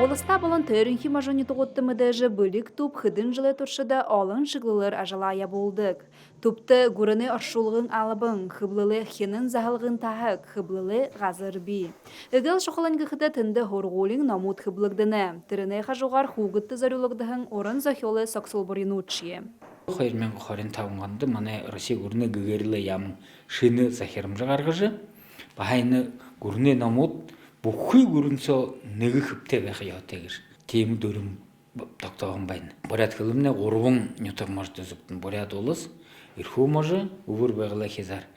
Олыста болон төрінхи мажоны тұғыттымы дәжі бөлік туп хыдын жылы тұршыда олын шықлылар ажалая болдық. Тупты гүріні аршулығын алыбын, хыблылы хенін захылғын тахық, хыблылы ғазыр би. Үгіл шоқылын ғықыда тінді хорғолың намут хыблығдыны. Тіріне қажуғар хуғытты зарулығдығын орын захиолы сақсылбырын ұтшие. Қойырмен қорын тауынғанды маны Россия гүріні гүгерлі ямын шыны захерім жағарғыжы. Бағайны гүріні намут Бухуй гүрінсо нэгі хүпте бәхи яутегір. Теймі дөрім тоқтағын байна. Борят қылымны ғорвың нютық можды зүптін. Борят олыс, ирху можы, ұвыр бағыла хезар.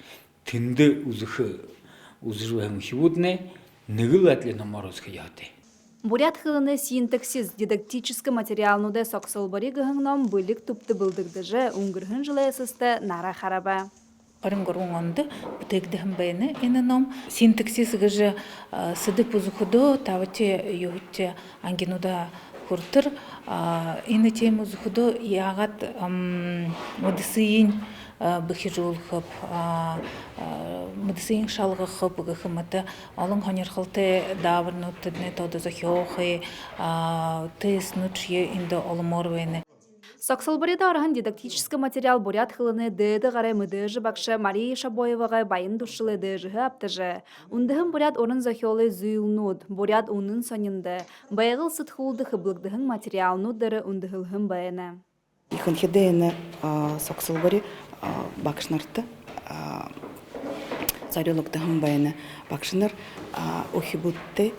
Тінді ұзыжу әң хивудны, нэгі ләтлі номар ұзқы яуте. Бурят хылыны синтаксис дидактический материалнуде соксылбари гыгыңном бөлік тупты бұлдығдыжы ұңгырғын жылы әсісті нара хараба. Орынгорунганды бутэгдэхэм бэйны энэном синтаксис гэжэ сыдып узухудо тавате юхте ангинуда хуртыр эны тем узухудо ягат модысыйын быхижулхып модысыйын шалгыхып гыхыматы алын ханерхылты давырнуттыдны тоды захиохы тыс нучье инде олымор бэйны. Соксылбарыда арған дидактический материал бурят хылыны дэді ғарай мүдіжі бақшы Мария Шабоеваға байын дұшылы дэжігі аптыжы. Ундығын бурят орын захиолы зүйілнуд, бурят унын сонынды. Байығыл сытхулды хыблығдығын материалнуддары ундығылғын байыны. Ихан хедейіні Соксылбары бақшынарты зарылығдығын байыны бақшынар ухибутты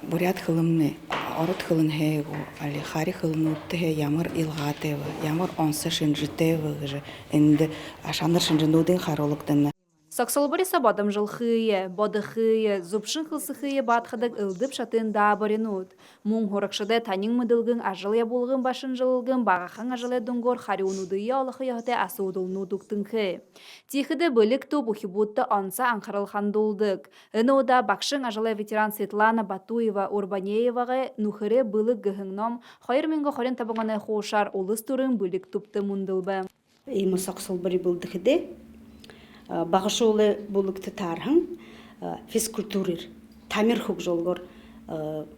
бурят хылымны Орот хылын хейгу, али хари хылын утты ямар илғатевы, ямар онсы шынжытевы гыжы, энді ашаныр шынжынудың харолықтыны. Соксылбары сабадым жыл хые, боды хые, зубшын хылсы хые батқадық ылдып шатын дабаринуд. Мұң хорықшыды танин мұдылғын ажылия болғын башын жылғын бағақан ажылия дүнгор хари унудыя олықы яғыты асудылнудуқтың хы. Тихіді бөлік топ ухибутты анса анқарылған долдық. Үні ода бақшын ажылия ветеран Светлана Батуева Урбанееваға нұхыры бұлық гығыңном қайырменгі қорын табығаны қошар олыс тұрын бөлік топты мұндылбы. Имы Соксылбары бұлдықыды. Бағышолы болыкты тархын физкультурир тамир хук жолгор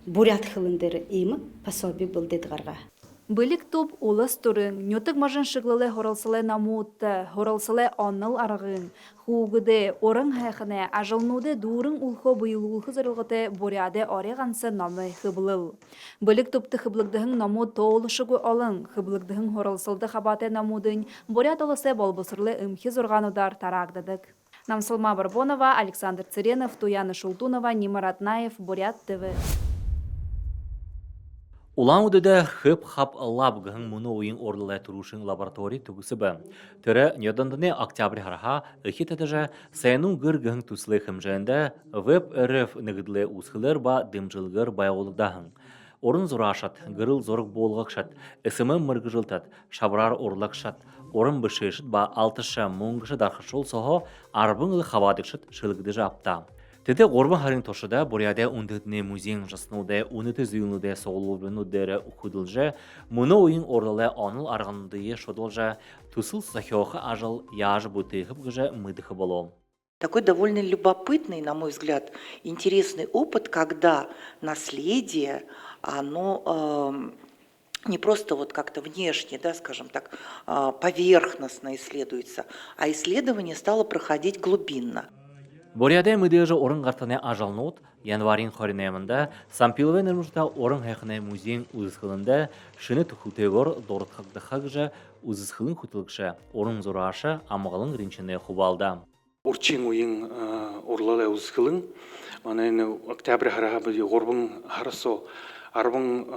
бурят хылындыры имы пособи болдедгарға. Бөлік топ олыс тұрын, нөтік мажын шықлылы хоралсылы намуытты, хоралсылы аныл арғын, хуғыды, орын хайқыны, ажылнуды дұрын ұлқы бұйылуғы зырылғыты буряды ореғансы намы хыблыл. Бөлік топты хыблығдығын намуыт тоғылышығы олын, хыблығдығын хоралсылды қабаты намудың, бурят олысы болбысырлы үмхи зұрғанудар тарағдадық. Намсылма Барбонова, Александр Цыренов, Туяна Шултунова, Нима Ратнаев, Бурят ТВ. Улан өдеді хып-хап лаб ғың мұны ойын ордылай тұрушын лабораторий түгісі бі. Түрі недандыны октябрь хараха үхет әдіжі сайының ғыр ғың түслі хымжайында веб РФ нүгідлі ұсқылыр ба дымжылғыр байғолығдағын. Орын зұрашат, ғырыл зорық болғақ шат, үсімі мұрғы жылтат, шабырар орлақ шат, орын бішешіт ба алтыша мұңғышы дарқышол соғы арбың ұлы хавадықшыт шылғыды жапта. Теді ғорбын харин тошыда буряда ундытны музейн жасынуды, уныты зүйінуді соғылуынудары ұқыдылжы, мұны ойын ордалы аныл арғандыйы шодылжы, тусыл сахиоқы ажыл яжы бұтыйқып ғыжы мыдықы болу. Такой довольно любопытный, на мой взгляд, интересный опыт, когда наследие, оно не просто вот как-то внешне, да, скажем так, поверхностно исследуется, а исследование стало проходить глубинно. Буряда мүдежі орын ғартаны ажалнуд, январин хоринайымында, Сампиловен үрмішта орын хайқынай музейн ұзысқылында шыны тұхутегор дорытқақдыққа ұзысқылын құтылықшы, орын зұрашы амығылың ринчіне құбалда. Урчин ойын орлалы ұзысқылын, манайны октябрь хараға бүде ғорбың харасо, арбың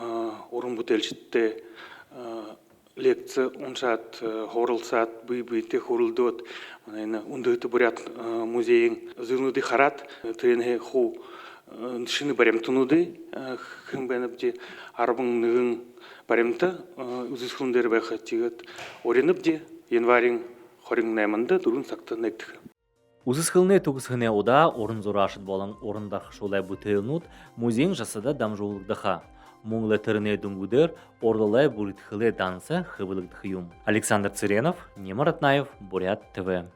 орын бұтелшітті лекция оншат, хорылсат, бүй-бүйте хорылдот, ундыты бурят музейін зырнуды харат, тренге ху шыны барем тунуды, хым бәніпде арбың нығын баремті, үзісқылындары бәқі тегет ореніпде, январин хорин найманды дұрын сақты нәктігі. Үзісқылыны тұғысқыны ода орын зұрашыт болың орындар шолай бұтылынуд, музейін жасыда дамжуылдыға. Мұңлы түріне дүнгудер, ордалай буритхылы дансы хыбылықты хүйім. Александр Цыренов, Нима Ратнаев, Бурят ТВ.